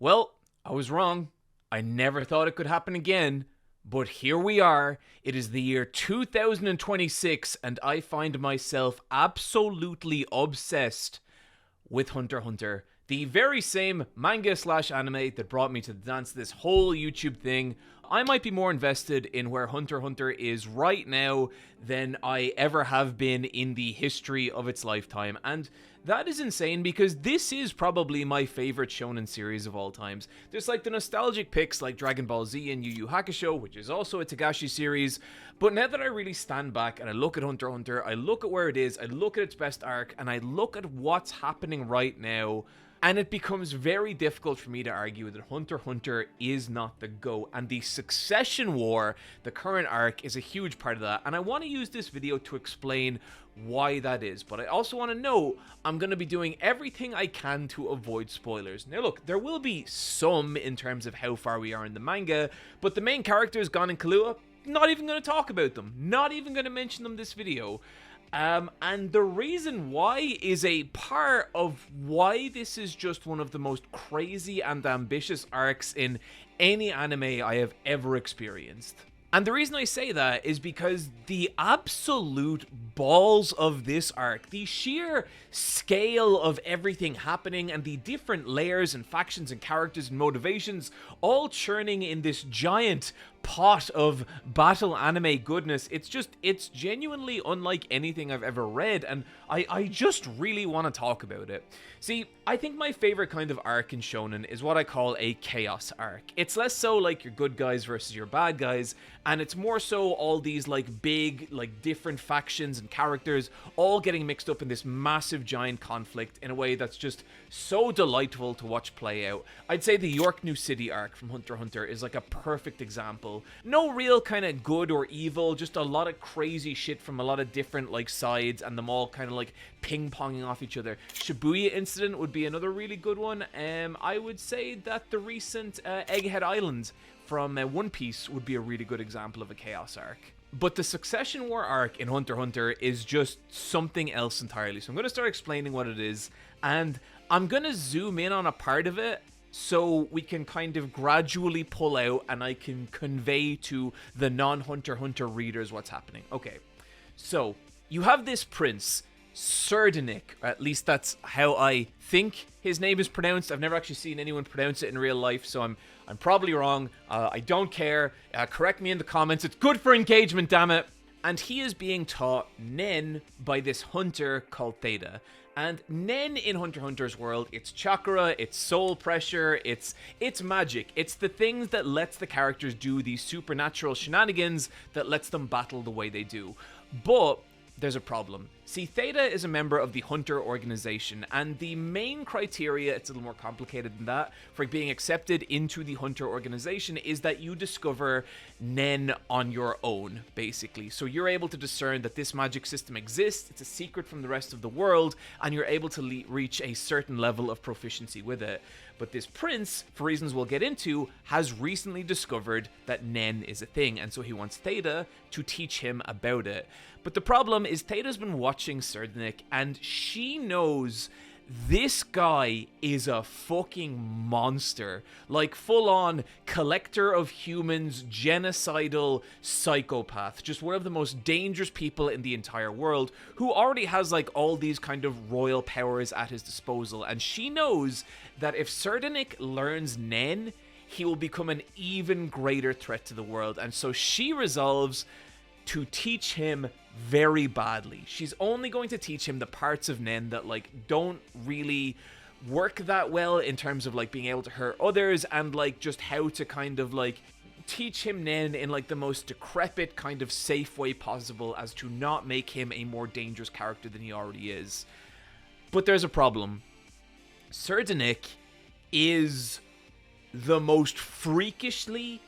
Well, I was wrong. I never thought it could happen again. But here we are. It is the year 2026, and I find myself absolutely obsessed with Hunter x Hunter. The very same manga slash anime that brought me to the dance, this whole YouTube thing. I might be more invested in where Hunter x Hunter is right now than I ever have been in the history of its lifetime. And that is insane because this is probably my favorite shonen series of all times. There's like the nostalgic picks like Dragon Ball Z and Yu Yu Hakusho, which is also a Togashi series. But now that I really stand back and I look at Hunter x Hunter, I look at where it is, I look at its best arc, and I look at what's happening right now, and it becomes very difficult for me to argue that Hunter x Hunter is not the GOAT. And the Succession War, the current arc, is a huge part of that. And I want to use this video to explain why that is. But I also want to know I'm going to be doing everything I can to avoid spoilers. Now look, there will be some in terms of how far we are in the manga, but the main characters, Gon and Killua, not even going to talk about them. Not even going to mention them this video. And the reason why is a part of why this is just one of the most crazy and ambitious arcs in any anime I have ever experienced. And the reason I say that is because the absolute balls of this arc, the sheer scale of everything happening and the different layers and factions and characters and motivations all churning in this giant pot of battle anime goodness, it's genuinely unlike anything I've ever read, and I just really want to talk about it. See, I think my favorite kind of arc in shonen is what I call a chaos arc. It's less so like your good guys versus your bad guys, and it's more so all these like big, like different factions and characters all getting mixed up in this massive giant conflict in a way that's just so delightful to watch play out. I'd say the York New City arc from Hunter x Hunter is like a perfect example. No real kind of good or evil, just a lot of crazy shit from a lot of different like sides, and them all kind of like ping-ponging off each other. Shibuya Incident would be another really good one. I would say that the recent Egghead Island from One Piece would be a really good example of a chaos arc. But the Succession War arc in Hunter x Hunter is just something else entirely. So I'm going to start explaining what it is, and I'm going to zoom in on a part of it so we can kind of gradually pull out and I can convey to the non-Hunter x Hunter readers what's happening. Okay, so you have this prince, Serdinik, or at least that's how I think his name is pronounced. I've never actually seen anyone pronounce it in real life, so I'm probably wrong. I don't care. Correct me in the comments. It's good for engagement, damn it. And he is being taught Nen by this hunter called Theta. And Nen in Hunter x Hunter's world, it's chakra, it's soul pressure, it's magic. It's the things that lets the characters do these supernatural shenanigans that lets them battle the way they do. But there's a problem. See, Theta is a member of the Hunter organization, and the main criteria, it's a little more complicated than that, for being accepted into the Hunter organization is that you discover Nen on your own, basically. So you're able to discern that this magic system exists, it's a secret from the rest of the world, and you're able to reach a certain level of proficiency with it. But this prince, for reasons we'll get into, has recently discovered that Nen is a thing, and so he wants Theta to teach him about it. But the problem is Theta's been watching Serdinik, and she knows this guy is a fucking monster. Like, full-on collector of humans, genocidal psychopath. Just one of the most dangerous people in the entire world, who already has, like, all these kind of royal powers at his disposal. And she knows that if Serdinik learns Nen, he will become an even greater threat to the world. And so she resolves to teach him very badly. She's only going to teach him the parts of Nen that like don't really work that well in terms of like being able to hurt others, and like just how to kind of like teach him Nen in like the most decrepit kind of safe way possible as to not make him a more dangerous character than he already is. But there's a problem. Serdinik is the most freakishly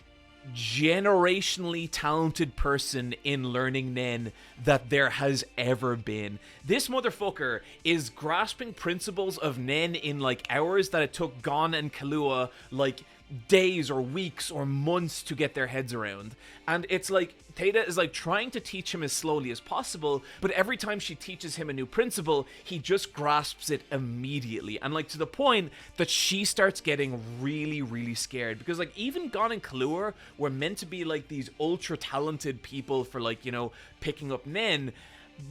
generationally talented person in learning Nen that there has ever been. This motherfucker is grasping principles of Nen in like hours that it took Gon and Killua like days or weeks or months to get their heads around. And it's like Theta is like trying to teach him as slowly as possible, but every time she teaches him a new principle, he just grasps it immediately. And like to the point that she starts getting really, really scared, because like even Gon and Killua were meant to be like these ultra talented people for like, you know, picking up Nen,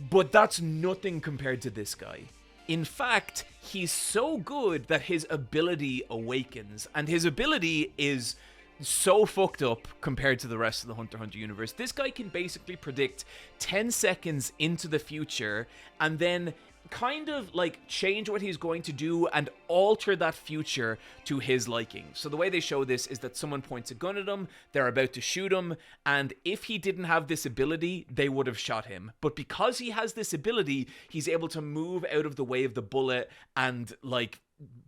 but that's nothing compared to this guy. In fact, he's so good that his ability awakens, and his ability is so fucked up compared to the rest of the Hunter x Hunter universe. This guy can basically predict 10 seconds into the future and then kind of like change what he's going to do and alter that future to his liking. So the way they show this is that someone points a gun at him, they're about to shoot him, and if he didn't have this ability, they would have shot him. But because he has this ability, he's able to move out of the way of the bullet and like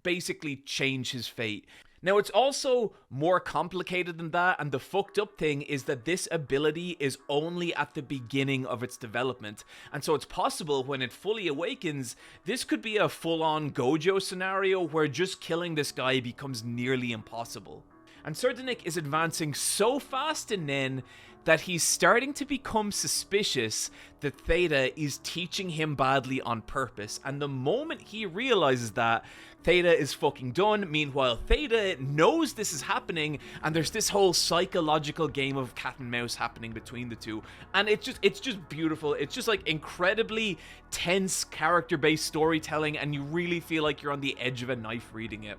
basically change his fate. Now, it's also more complicated than that, and the fucked up thing is that this ability is only at the beginning of its development, and so it's possible when it fully awakens, this could be a full-on Gojo scenario where just killing this guy becomes nearly impossible. And Serdenik is advancing so fast in Nen that he's starting to become suspicious that Theta is teaching him badly on purpose. And the moment he realizes that, Theta is fucking done. Meanwhile, Theta knows this is happening, and there's this whole psychological game of cat and mouse happening between the two. And it's just beautiful. It's just like incredibly tense character-based storytelling, and you really feel like you're on the edge of a knife reading it.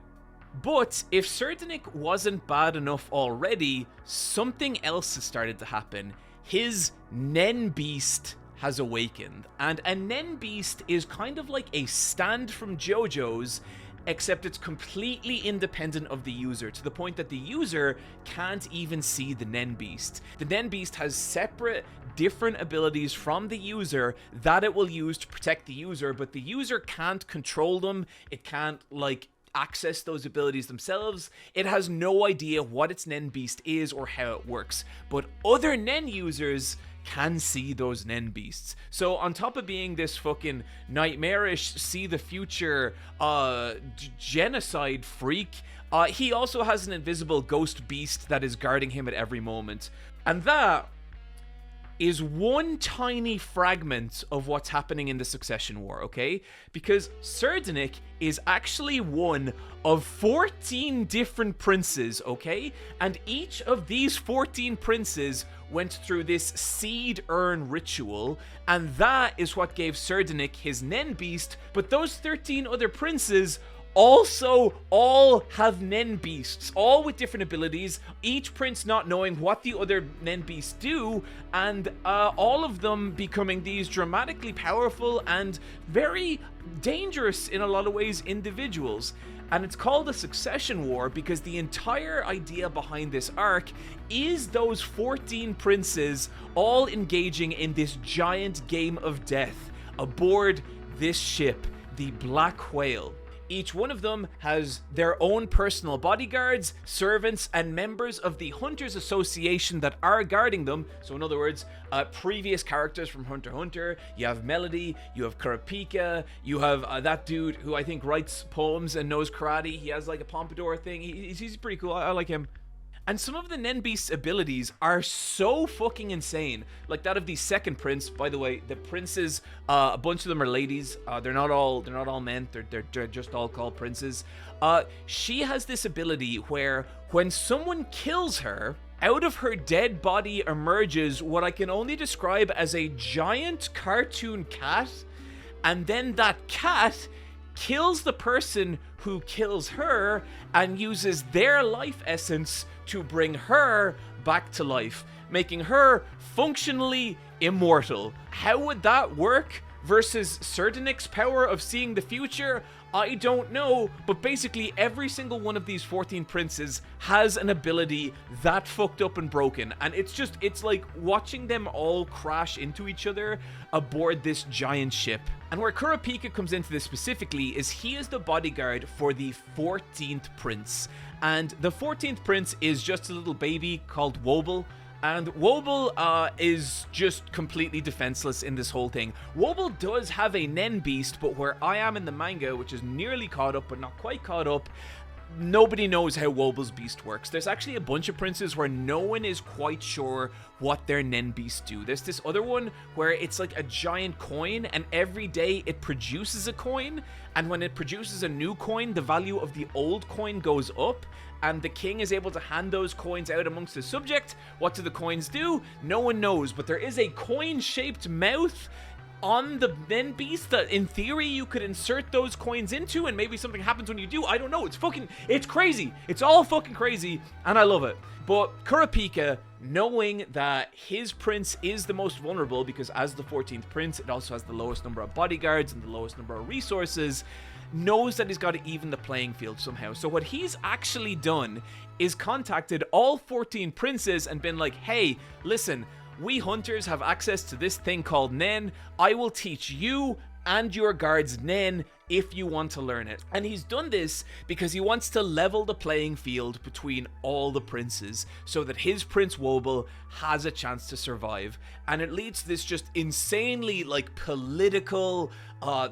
But if Serdenik wasn't bad enough already, something else has started to happen. His Nen Beast has awakened, and a Nen Beast is kind of like a stand from JoJo's, except it's completely independent of the user, to the point that the user can't even see the Nen Beast. The Nen Beast has separate, different abilities from the user that it will use to protect the user, but the user can't control them, it can't, like, access those abilities themselves. It has no idea what its Nen Beast is or how it works, but other Nen users can see those Nen Beasts. So on top of being this fucking nightmarish, see the future, genocide freak, he also has an invisible ghost beast that is guarding him at every moment. And that is one tiny fragment of what's happening in the Succession War, okay? Because Serdenik is actually one of 14 different princes, okay? And each of these 14 princes went through this seed urn ritual, and that is what gave Serdenik his Nen Beast, but those 13 other princes also all have Nen Beasts, all with different abilities, each prince not knowing what the other Nen Beasts do, and all of them becoming these dramatically powerful and very dangerous in a lot of ways individuals. And it's called a Succession War because the entire idea behind this arc is those 14 princes all engaging in this giant game of death aboard this ship, the Black Whale. Each one of them has their own personal bodyguards, servants, and members of the Hunters Association that are guarding them. So in other words, previous characters from Hunter x Hunter. You have Melody, you have Kurapika, you have that dude who I think writes poems and knows karate. He has like a pompadour thing. He's pretty cool. I like him. And some of the Nen Beast's abilities are so fucking insane. Like that of the second prince. By the way, the princes, a bunch of them are ladies. They're not all men. They're just all called princes. She has this ability where when someone kills her, out of her dead body emerges what I can only describe as a giant cartoon cat, and then that cat kills the person who kills her and uses their life essence to bring her back to life, making her functionally immortal. How would that work versus Serdenik's power of seeing the future? I don't know, but basically every single one of these 14 princes has an ability that fucked up and broken, and it's like watching them all crash into each other aboard this giant ship. And where Kurapika comes into this specifically is he is the bodyguard for the 14th prince, and the 14th prince is just a little baby called Wobble. And Wobble is just completely defenseless in this whole thing. Wobble does have a Nen Beast, but where I am in the manga, which is nearly caught up but not quite caught up, nobody knows how Woble's Beast works. There's actually a bunch of princes where no one is quite sure what their Nen Beasts do. There's this other one where it's like a giant coin, and every day it produces a coin, and when it produces a new coin, the value of the old coin goes up, and the king is able to hand those coins out amongst the subject. What do the coins do? No one knows, but there is a coin-shaped mouth on the Nen Beast that in theory you could insert those coins into, and maybe something happens when you do. I don't know. It's crazy. It's all fucking crazy, and I love it. But Kurapika, knowing that his prince is the most vulnerable, because as the 14th prince, it also has the lowest number of bodyguards and the lowest number of resources, knows that he's got to even the playing field somehow. So what he's actually done is contacted all 14 princes and been like, hey, listen, we hunters have access to this thing called Nen. I will teach you and your guards Nen if you want to learn it. And he's done this because he wants to level the playing field between all the princes so that his Prince Wobble has a chance to survive. And it leads to this just insanely like political,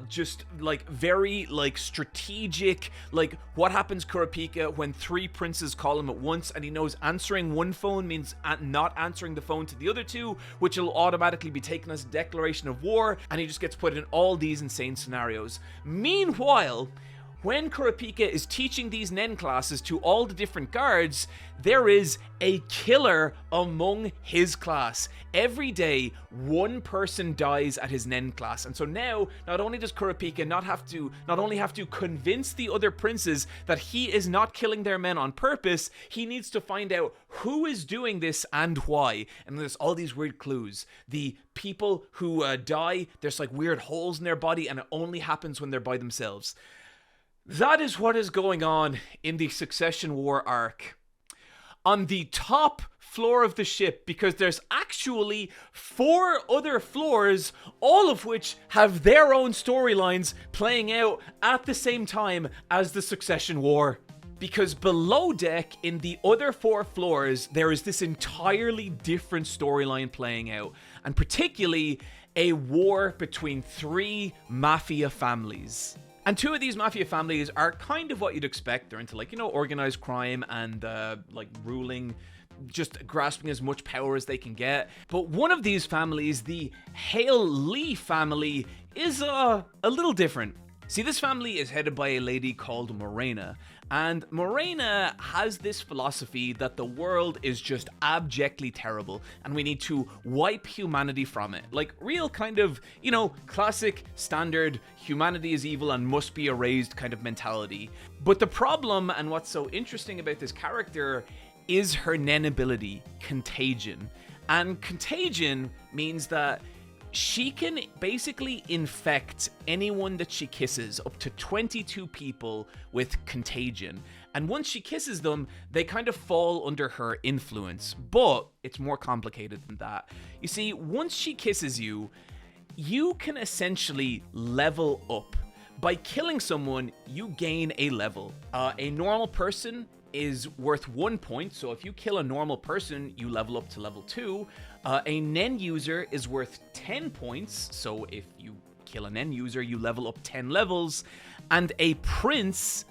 just like very like strategic, like what happens Kurapika when 3 princes call him at once, and he knows answering one phone means not answering the phone to the other 2, which will automatically be taken as a declaration of war, and he just gets put in all these insane scenarios. Meanwhile, when Kurapika is teaching these Nen classes to all the different guards, there is a killer among his class. Every day, one person dies at his Nen class. And so now, not only does Kurapika not only have to convince the other princes that he is not killing their men on purpose, he needs to find out who is doing this and why. And there's all these weird clues. The people who die, there's like weird holes in their body, and it only happens when they're by themselves. That is what is going on in the Succession War arc. On the top floor of the ship, because there's actually 4 other floors, all of which have their own storylines playing out at the same time as the Succession War. Because below deck, in the other 4 floors, there is this entirely different storyline playing out. And particularly, a war between 3 Mafia families. And 2 of these Mafia families are kind of what you'd expect. They're into, like, you know, organized crime and, like, ruling, just grasping as much power as they can get. But one of these families, the Hale Lee family, is a little different. See, this family is headed by a lady called Morena. And Morena has this philosophy that the world is just abjectly terrible and we need to wipe humanity from it. Like real kind of, you know, classic standard humanity is evil and must be erased kind of mentality. But the problem, and what's so interesting about this character, is her Nen ability, Contagion. And Contagion means that she can basically infect anyone that she kisses, up to 22 people with Contagion. And once she kisses them, they kind of fall under her influence. But it's more complicated than that. You see, once she kisses you, you can essentially level up. By killing someone, you gain a level. A normal person is worth 1 point, so if you kill a normal person, you level up to level 2. A Nen user is worth 10 points, so if you kill a Nen user, you level up 10 levels. And a prince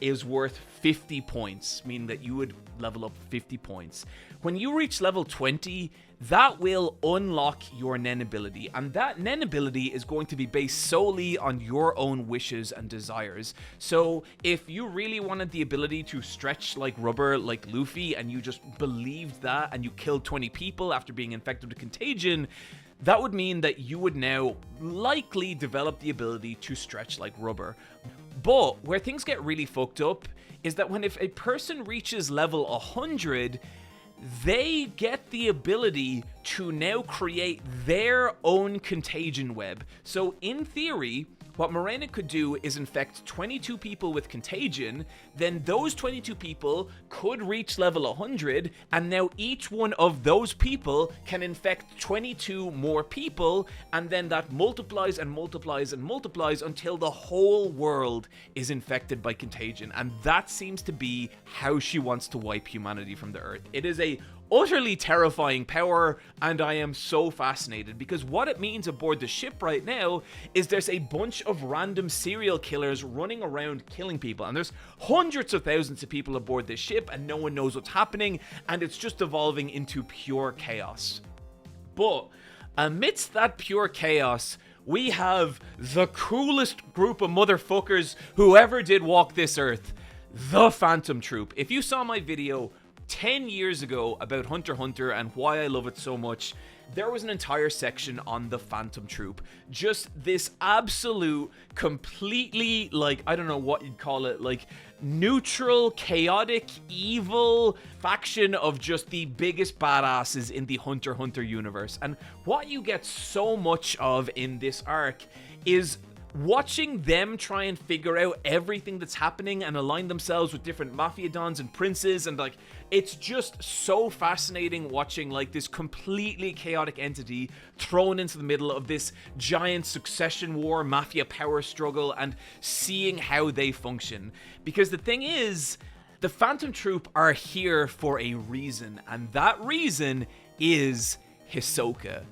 is worth 50 points, meaning that you would level up 50 points. When you reach level 20, that will unlock your Nen ability, and that Nen ability is going to be based solely on your own wishes and desires. So if you really wanted the ability to stretch like rubber like Luffy, and you just believed that and you killed 20 people after being infected with Contagion, that would mean that you would now likely develop the ability to stretch like rubber. But where things get really fucked up is that when if a person reaches level 100, they get the ability to now create their own Contagion web. So in theory, what Morena could do is infect 22 people with Contagion, then those 22 people could reach level 100, and now each one of those people can infect 22 more people, and then that multiplies and multiplies and multiplies until the whole world is infected by Contagion. And that seems to be how she wants to wipe humanity from the earth. It is a utterly terrifying power, and I am so fascinated because what it means aboard the ship right now is there's a bunch of random serial killers running around killing people, and there's hundreds of thousands of people aboard this ship and no one knows what's happening, and it's just evolving into pure chaos. But amidst that pure chaos, we have the coolest group of motherfuckers who ever did walk this earth, the Phantom Troop. If you saw my video 10 years ago about Hunter x Hunter and why I love it so much, there was an entire section on the Phantom Troop. Just this absolute, completely, like, I don't know what you'd call it, like, neutral, chaotic, evil faction of just the biggest badasses in the Hunter x Hunter universe. And what you get so much of in this arc is watching them try and figure out everything that's happening and align themselves with different Mafia dons and princes, and like, it's just so fascinating watching like this completely chaotic entity thrown into the middle of this giant succession war, Mafia power struggle, and seeing how they function. Because the thing is, the Phantom Troop are here for a reason, and that reason is Hisoka.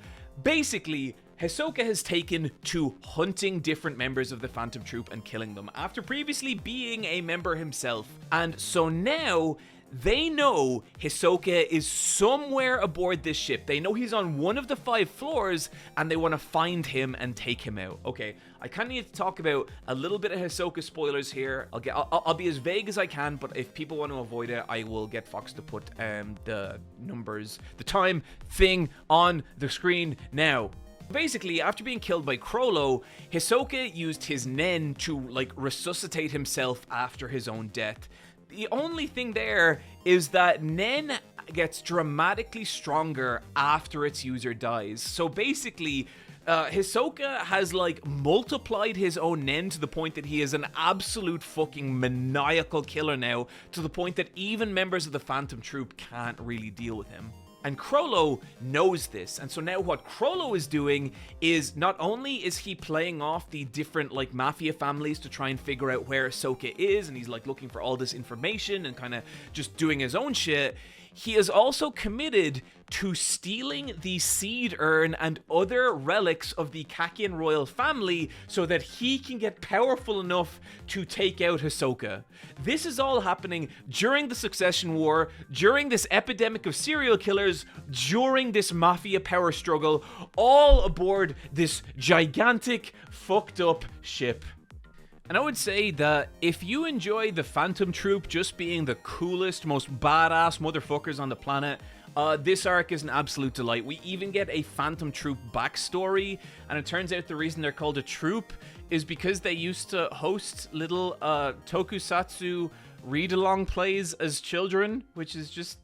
Basically, Hisoka has taken to hunting different members of the Phantom Troop and killing them after previously being a member himself. And so now they know Hisoka is somewhere aboard this ship. They know he's on one of the 5 floors and they want to find him and take him out. Okay, I kind of need to talk about a little bit of Hisoka spoilers here. I'll be as vague as I can, but if people want to avoid it, I will get Fox to put the numbers, the time thing on the screen now. Basically, after being killed by Crollo, Hisoka used his Nen to, like, resuscitate himself after his own death. The only thing there is that Nen gets dramatically stronger after its user dies. So basically, Hisoka has, like, multiplied his own Nen to the point that he is an absolute fucking maniacal killer now, to the point that even members of the Phantom Troop can't really deal with him. And Crollo knows this, and so now what Crollo is doing is not only is he playing off the different like Mafia families to try and figure out where Hisoka is, and he's like looking for all this information and kind of just doing his own shit, he is also committed to stealing the seed urn and other relics of the Kakian royal family so that he can get powerful enough to take out Hisoka. This is all happening during the Succession War, during this epidemic of serial killers, during this Mafia power struggle, all aboard this gigantic, fucked up ship. And I would say that if you enjoy the Phantom Troop just being the coolest, most badass motherfuckers on the planet, this arc is an absolute delight. We even get a Phantom Troop backstory, and it turns out the reason they're called a troop is because they used to host little tokusatsu read-along plays as children, which is just,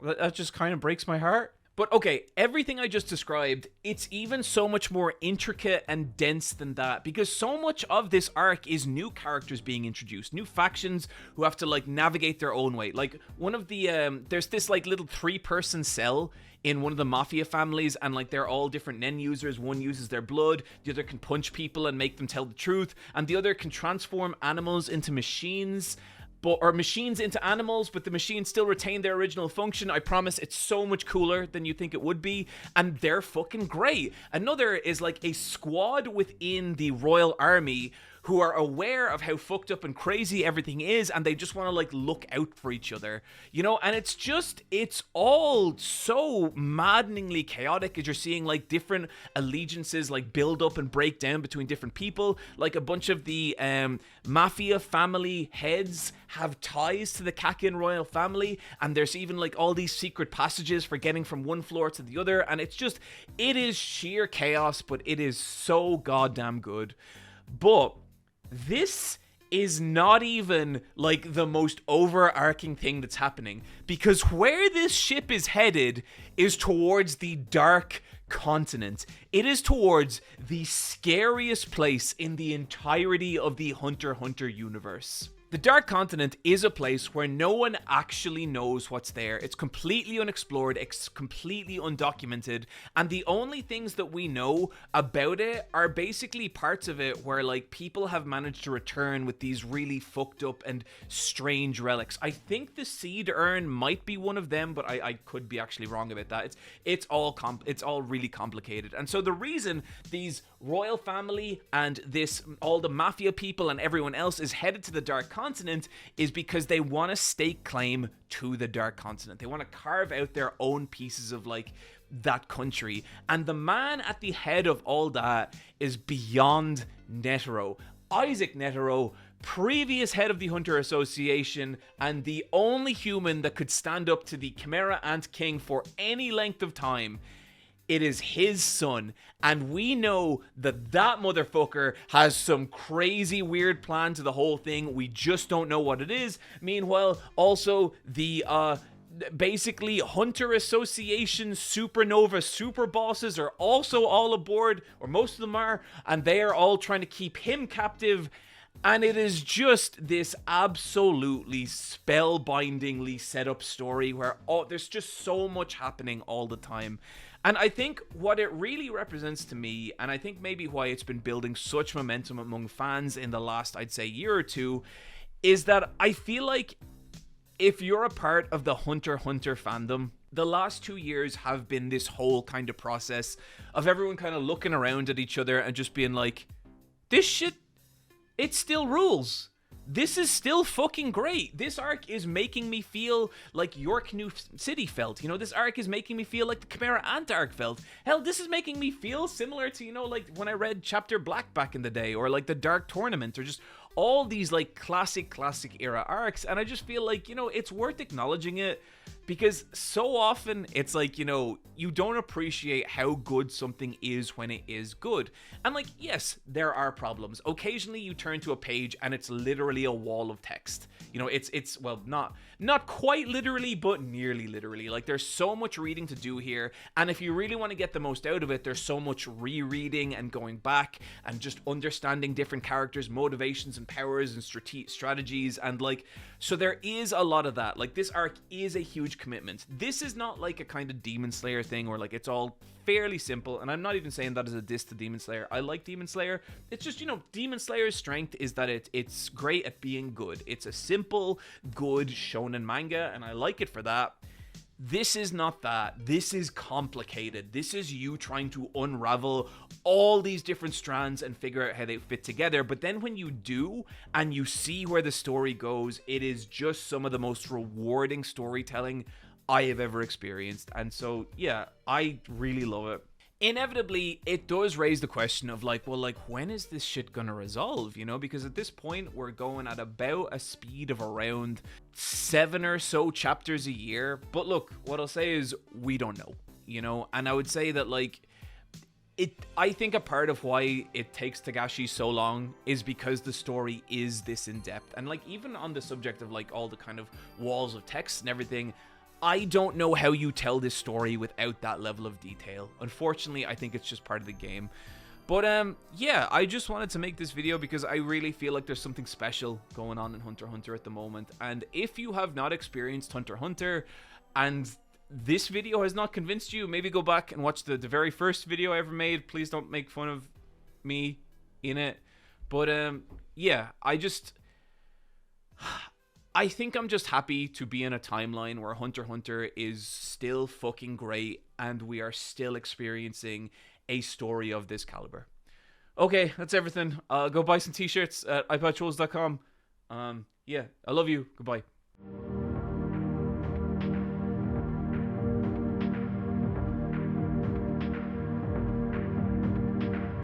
that just kind of breaks my heart. But okay, everything I just described, it's even so much more intricate and dense than that, because so much of this arc is new characters being introduced, new factions who have to like navigate their own way. Like one of the, there's this like little 3-person cell in one of the Mafia families, and like they're all different Nen users. One uses their blood, the other can punch people and make them tell the truth, and the other can transform animals into machines. Or machines into animals, but the machines still retain their original function. I promise it's so much cooler than you think it would be, and they're fucking great. Another is like a squad within the Royal Army who are aware of how fucked up and crazy everything is, and they just want to like look out for each other, you know. And it's all so maddeningly chaotic as you're seeing like different allegiances like build up and break down between different people. Like a bunch of the Mafia family heads have ties to the Kakian royal family, and there's even like all these secret passages for getting from one floor to the other, and it is sheer chaos, but it is so goddamn good. But this is not even like the most overarching thing that's happening, because where this ship is headed is towards the Dark Continent. It is towards the scariest place in the entirety of the Hunter x Hunter universe. The Dark Continent is a place where no one actually knows what's there. It's completely unexplored, it's completely undocumented, and the only things that we know about it are basically parts of it where, like, people have managed to return with these really fucked up and strange relics. I think the Seed Urn might be one of them, but I could be actually wrong about that. It's all really complicated. And so the reason these royal family and all the Mafia people and everyone else is headed to the Dark Continent is because they want to stake claim to the Dark Continent. They want to carve out their own pieces of, like, that country. And the man at the head of all that is beyond Netero. Isaac Netero, previous head of the Hunter Association, and the only human that could stand up to the Chimera Ant King for any length of time. It is his son, and we know that motherfucker has some crazy weird plan to the whole thing. We just don't know what it is. Meanwhile, also the basically Hunter Association supernova super bosses are also all aboard, or most of them are, and they are all trying to keep him captive. And it is just this absolutely spellbindingly set up story where there's just so much happening all the time. And I think what it really represents to me, and I think maybe why it's been building such momentum among fans in the last, I'd say, year or two, is that I feel like if you're a part of the Hunter x Hunter fandom, the last 2 years have been this whole kind of process of everyone kind of looking around at each other and just being like, this shit, it still rules. This is still fucking great. This arc is making me feel like York New City felt. You know, this arc is making me feel like the Chimera Ant arc felt. Hell, this is making me feel similar to, you know, like when I read Chapter Black back in the day, or like the Dark Tournament, or just all these like classic era arcs. And I just feel like, you know, it's worth acknowledging it, because so often it's like, you know, you don't appreciate how good something is when it is good. And like, yes, there are problems. Occasionally you turn to a page and it's literally a wall of text. You know, it's well, not quite literally, but nearly literally. Like, there's so much reading to do here, and if you really want to get the most out of it, there's so much rereading and going back and just understanding different characters' motivations and powers and strategies, and like, so there is a lot of that. Like, this arc is a huge commitment. This is not like a kind of Demon Slayer thing where like it's all fairly simple, and I'm not even saying that as a diss to Demon Slayer. I like Demon Slayer. It's just, you know, Demon Slayer's strength is that it's great at being good. It's a simple, good shonen manga, and I like it for that. This is not that. This is complicated. This is you trying to unravel all these different strands and figure out how they fit together. But then when you do, and you see where the story goes, it is just some of the most rewarding storytelling I have ever experienced. And so, yeah, I really love it. Inevitably, it does raise the question of like, well, like, when is this shit gonna resolve, you know? Because at this point, we're going at about a speed of around 7 or so chapters a year. But look, what I'll say is, we don't know, you know? And I would say that, like, I think a part of why it takes Togashi so long is because the story is this in-depth. And, like, even on the subject of, like, all the kind of walls of text and everything, I don't know how you tell this story without that level of detail. Unfortunately, I think it's just part of the game. But yeah, I just wanted to make this video because I really feel like there's something special going on in Hunter x Hunter at the moment. And if you have not experienced Hunter x Hunter and this video has not convinced you, maybe go back and watch the very first video I ever made. Please don't make fun of me in it. But yeah, I think I'm just happy to be in a timeline where Hunter x Hunter is still fucking great and we are still experiencing a story of this caliber. Okay, that's everything. Go buy some t-shirts at eyepatchholes.com. Yeah, I love you. Goodbye.